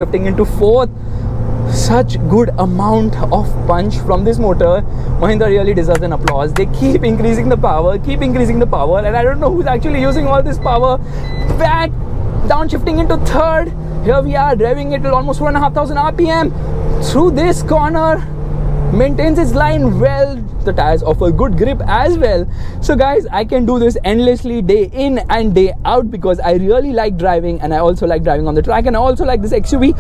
shifting into fourth. Such good amount of punch from this motor. Mahindra really deserves an applause. They keep increasing the power, and I don't know who's actually using all this power. Back, downshifting into third. Here we are, driving it at almost 4,500 RPM through this corner. Maintains its line well. The tires offer good grip as well. So guys, I can do this endlessly, day in and day out, because I really like driving, and I also like driving on the track, and I also like this XUV.